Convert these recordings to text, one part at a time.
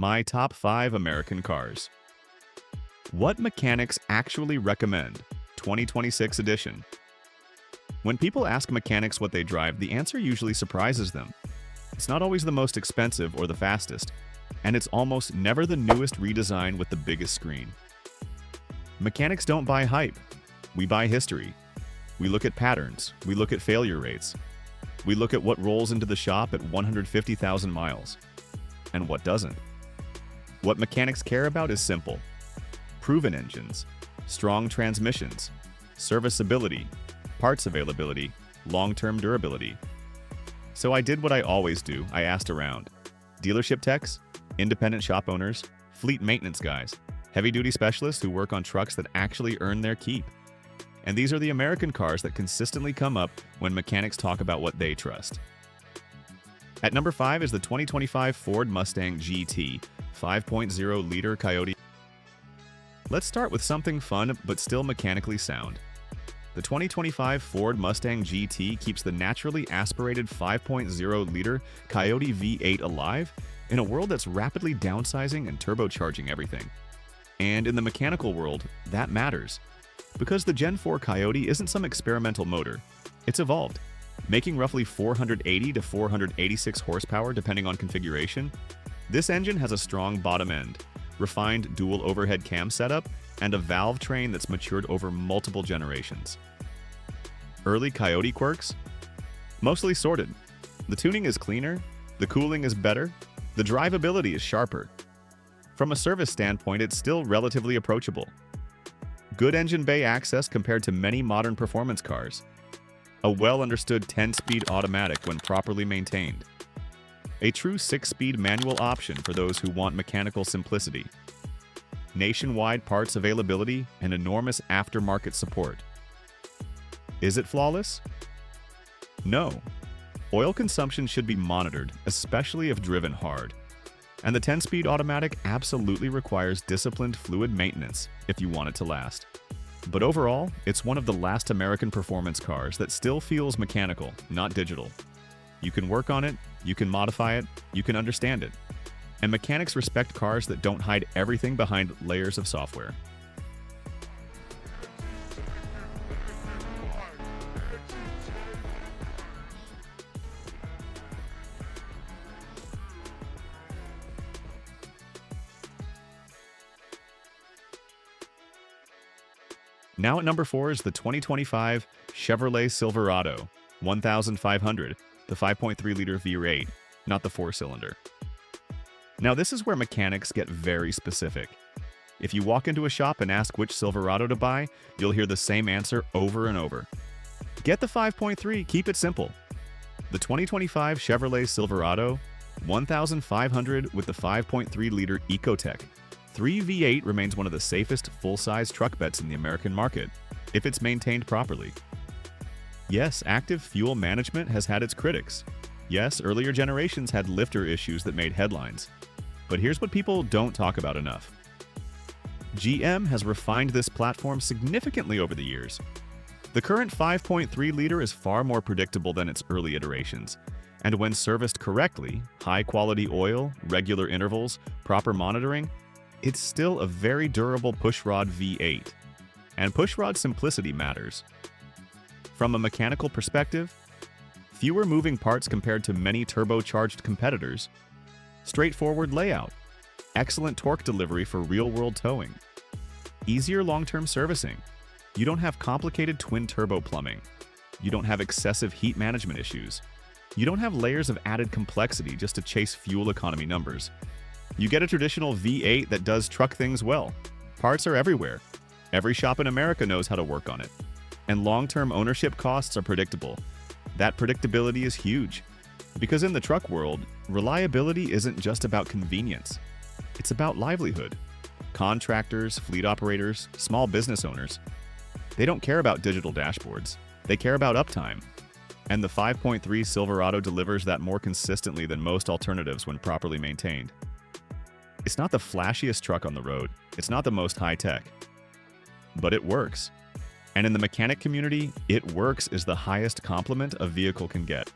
My top 5 American cars. What mechanics actually recommend? 2026 edition. When people ask mechanics what they drive, the answer usually surprises them. It's not always the most expensive or the fastest, and it's almost never the newest redesign with the biggest screen. Mechanics don't buy hype. We buy history. We look at patterns. We look at failure rates. We look at what rolls into the shop at 150,000 miles, and what doesn't. What mechanics care about is simple. Proven engines, strong transmissions, serviceability, parts availability, long-term durability. So I did what I always do. I asked around. Dealership techs, independent shop owners, fleet maintenance guys, heavy-duty specialists who work on trucks that actually earn their keep. And these are the American cars that consistently come up when mechanics talk about what they trust. At number 5 is the 2025 Ford Mustang GT 5.0-liter Coyote. Let's start with something fun but still mechanically sound. The 2025 Ford Mustang GT keeps the naturally aspirated 5.0-liter Coyote V8 alive in a world that's rapidly downsizing and turbocharging everything. And in the mechanical world, that matters. Because the Gen 4 Coyote isn't some experimental motor. It's evolved, making roughly 480 to 486 horsepower depending on configuration. This engine has a strong bottom end, refined dual overhead cam setup, and a valve train that's matured over multiple generations. Early Coyote quirks? Mostly sorted. The tuning is cleaner, the cooling is better, the drivability is sharper. From a service standpoint, it's still relatively approachable. Good engine bay access compared to many modern performance cars. A well-understood 10-speed automatic when properly maintained. A true 6-speed manual option for those who want mechanical simplicity. Nationwide parts availability and enormous aftermarket support. Is it flawless? No. Oil consumption should be monitored, especially if driven hard. And the 10-speed automatic absolutely requires disciplined fluid maintenance if you want it to last. But overall, it's one of the last American performance cars that still feels mechanical, not digital. You can work on it, you can modify it, you can understand it. And mechanics respect cars that don't hide everything behind layers of software. Now at number 4 is the 2025 Chevrolet Silverado 1500, the 5.3-liter V8, not the 4-cylinder. Now this is where mechanics get very specific. If you walk into a shop and ask which Silverado to buy, you'll hear the same answer over and over. Get the 5.3, keep it simple. The 2025 Chevrolet Silverado 1500 with the 5.3-liter Ecotec 3 V8 remains one of the safest full-size truck bets in the American market, if it's maintained properly. Yes, active fuel management has had its critics. Yes, earlier generations had lifter issues that made headlines. But here's what people don't talk about enough. GM has refined this platform significantly over the years. The current 5.3-liter is far more predictable than its early iterations, and when serviced correctly, high-quality oil, regular intervals, proper monitoring, it's still a very durable pushrod V8. And pushrod simplicity matters. From a mechanical perspective, fewer moving parts compared to many turbocharged competitors, straightforward layout, excellent torque delivery for real-world towing, easier long-term servicing. You don't have complicated twin-turbo plumbing. You don't have excessive heat management issues. You don't have layers of added complexity just to chase fuel economy numbers. You get a traditional V8 that does truck things well. Parts are everywhere. Every shop in America knows how to work on it. And long-term ownership costs are predictable. That predictability is huge. Because in the truck world, reliability isn't just about convenience. It's about livelihood. Contractors, fleet operators, small business owners, they don't care about digital dashboards. They care about uptime. And the 5.3 Silverado delivers that more consistently than most alternatives when properly maintained. It's not the flashiest truck on the road. It's not the most high-tech. But it works. And in the mechanic community, it works is the highest compliment a vehicle can get.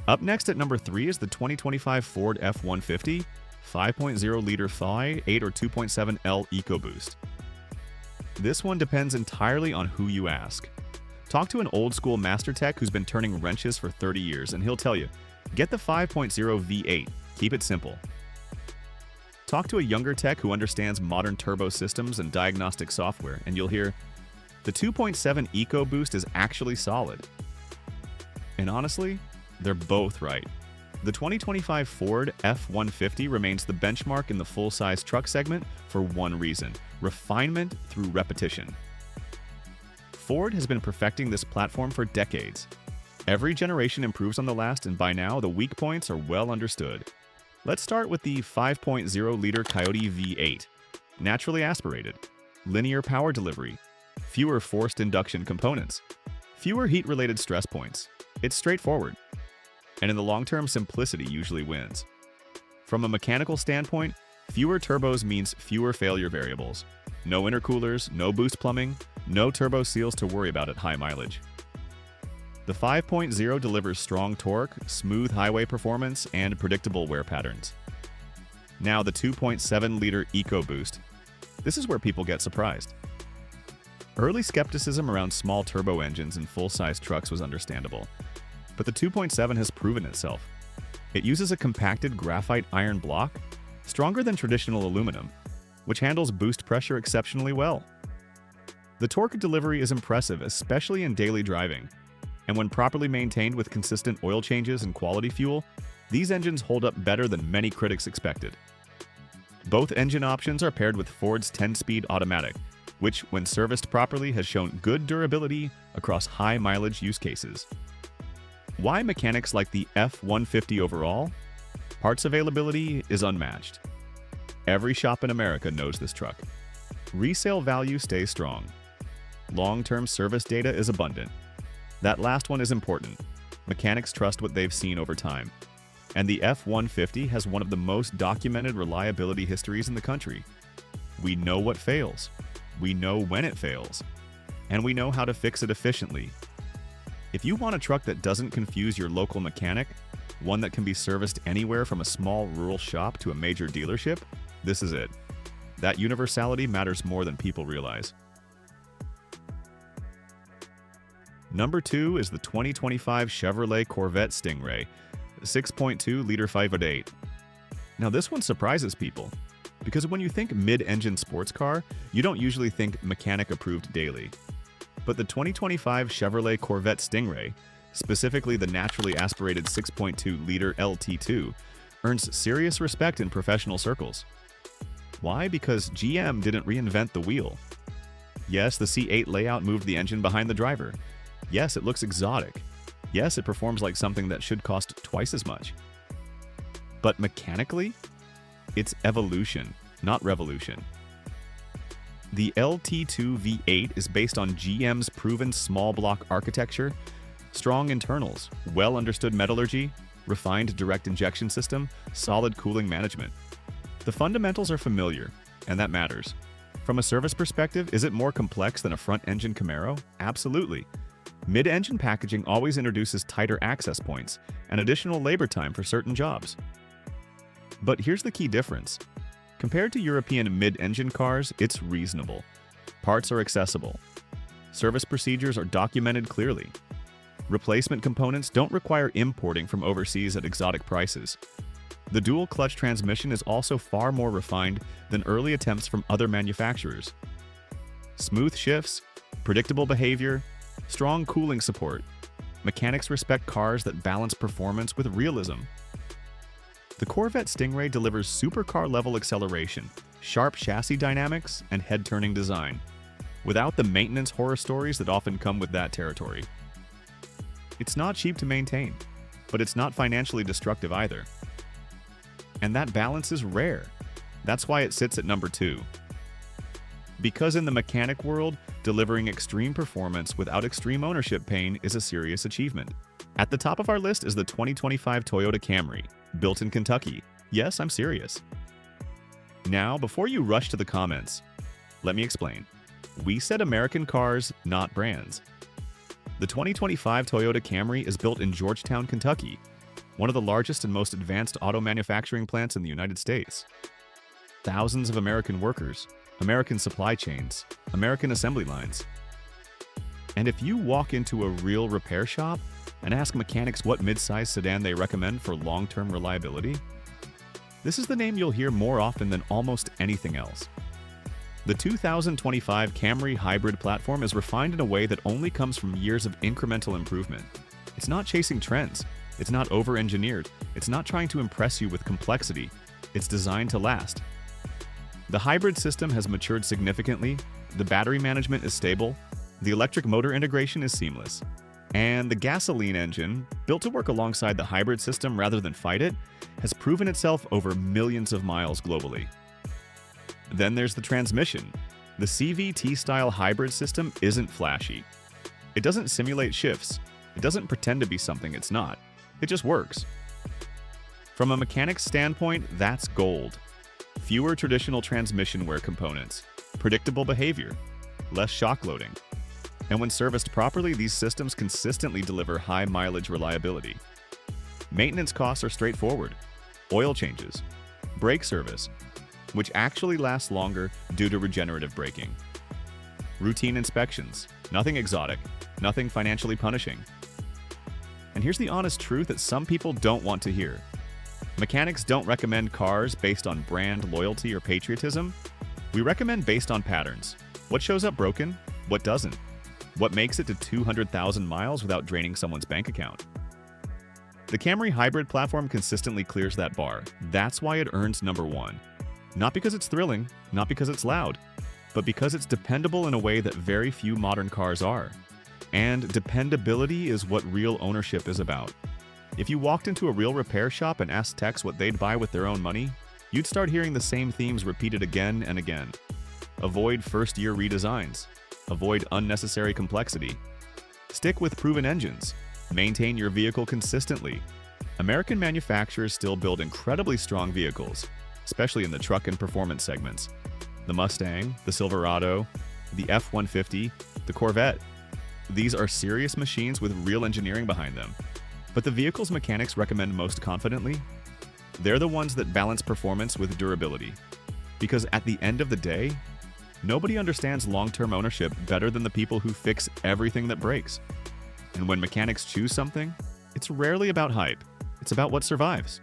Up next at number 3 is the 2025 Ford F-150, 5.0-liter FI 8 or 2.7L EcoBoost. This one depends entirely on who you ask. Talk to an old-school master tech who's been turning wrenches for 30 years, and he'll tell you, get the 5.0 V8, keep it simple. Talk to a younger tech who understands modern turbo systems and diagnostic software, and you'll hear, the 2.7 EcoBoost is actually solid. And honestly, they're both right. The 2025 Ford F-150 remains the benchmark in the full-size truck segment for one reason: refinement through repetition. Ford has been perfecting this platform for decades. Every generation improves on the last, and by now, the weak points are well understood. Let's start with the 5.0-liter Coyote V8. Naturally aspirated, linear power delivery, fewer forced induction components, fewer heat-related stress points. It's straightforward. And in the long term, simplicity usually wins. From a mechanical standpoint, fewer turbos means fewer failure variables. No intercoolers, no boost plumbing, no turbo seals to worry about at high mileage. The 5.0 delivers strong torque, smooth highway performance, and predictable wear patterns. Now the 2.7-liter EcoBoost. This is where people get surprised. Early skepticism around small turbo engines in full-size trucks was understandable, but the 2.7 has proven itself. It uses a compacted graphite iron block, stronger than traditional aluminum, which handles boost pressure exceptionally well. The torque delivery is impressive, especially in daily driving, and when properly maintained with consistent oil changes and quality fuel, these engines hold up better than many critics expected. Both engine options are paired with Ford's 10-speed automatic, which, when serviced properly, has shown good durability across high-mileage use cases. Why mechanics like the F-150 overall? Parts availability is unmatched. Every shop in America knows this truck. Resale value stays strong. Long-term service data is abundant. That last one is important. Mechanics trust what they've seen over time. And the F-150 has one of the most documented reliability histories in the country. We know what fails. We know when it fails. And we know how to fix it efficiently. If you want a truck that doesn't confuse your local mechanic, one that can be serviced anywhere from a small rural shop to a major dealership, this is it. That universality matters more than people realize. Number 2 is the 2025 Chevrolet Corvette Stingray, 6.2-liter 5.8. Now this one surprises people, because when you think mid-engine sports car, you don't usually think mechanic-approved daily. But the 2025 Chevrolet Corvette Stingray, specifically the naturally aspirated 6.2-liter LT2, earns serious respect in professional circles. Why? Because GM didn't reinvent the wheel. Yes, the C8 layout moved the engine behind the driver. Yes, it looks exotic. Yes, it performs like something that should cost twice as much. But mechanically, it's evolution, not revolution. The LT2 V8 is based on GM's proven small block architecture, strong internals, well-understood metallurgy, refined direct injection system, solid cooling management. The fundamentals are familiar, and that matters. From a service perspective, is it more complex than a front-engine Camaro? Absolutely. Mid-engine packaging always introduces tighter access points and additional labor time for certain jobs. But here's the key difference. Compared to European mid-engine cars, it's reasonable. Parts are accessible. Service procedures are documented clearly. Replacement components don't require importing from overseas at exotic prices. The dual-clutch transmission is also far more refined than early attempts from other manufacturers. Smooth shifts, predictable behavior, strong cooling support. Mechanics respect cars that balance performance with realism. The Corvette Stingray delivers supercar-level acceleration, sharp chassis dynamics, and head-turning design, without the maintenance horror stories that often come with that territory. It's not cheap to maintain, but it's not financially destructive either. And that balance is rare. That's why it sits at number 2. Because in the mechanic world, delivering extreme performance without extreme ownership pain is a serious achievement. At the top of our list is the 2025 Toyota Camry, built in Kentucky. Yes, I'm serious. Now, before you rush to the comments, let me explain. We said American cars, not brands. The 2025 Toyota Camry is built in Georgetown, Kentucky. one of the largest and most advanced auto manufacturing plants in the United States. Thousands of American workers, American supply chains, American assembly lines. And if you walk into a real repair shop and ask mechanics what mid-size sedan they recommend for long-term reliability, this is the name you'll hear more often than almost anything else. The 2025 Camry hybrid platform is refined in a way that only comes from years of incremental improvement. It's not chasing trends. It's not over-engineered. It's not trying to impress you with complexity. It's designed to last. The hybrid system has matured significantly, the battery management is stable, the electric motor integration is seamless, and the gasoline engine, built to work alongside the hybrid system rather than fight it, has proven itself over millions of miles globally. Then there's the transmission. The CVT-style hybrid system isn't flashy. It doesn't simulate shifts. It doesn't pretend to be something it's not. It just works. From a mechanic's standpoint, that's gold. Fewer traditional transmission wear components, predictable behavior, less shock loading. And when serviced properly, these systems consistently deliver high mileage reliability. Maintenance costs are straightforward. Oil changes, brake service, which actually lasts longer due to regenerative braking. Routine inspections, nothing exotic, nothing financially punishing. And here's the honest truth that some people don't want to hear. Mechanics don't recommend cars based on brand loyalty or patriotism. We recommend based on patterns. What shows up broken? What doesn't? What makes it to 200,000 miles without draining someone's bank account? The Camry hybrid platform consistently clears that bar. That's why it earns number one. Not because it's thrilling, not because it's loud, but because it's dependable in a way that very few modern cars are. And dependability is what real ownership is about. If you walked into a real repair shop and asked techs what they'd buy with their own money, you'd start hearing the same themes repeated again and again. Avoid first-year redesigns. Avoid unnecessary complexity. Stick with proven engines. Maintain your vehicle consistently. American manufacturers still build incredibly strong vehicles, especially in the truck and performance segments. The Mustang, the Silverado, the F-150, the Corvette. These are serious machines with real engineering behind them. But the vehicles mechanics recommend most confidently, they're the ones that balance performance with durability. Because at the end of the day, nobody understands long-term ownership better than the people who fix everything that breaks. And when mechanics choose something, it's rarely about hype. It's about what survives.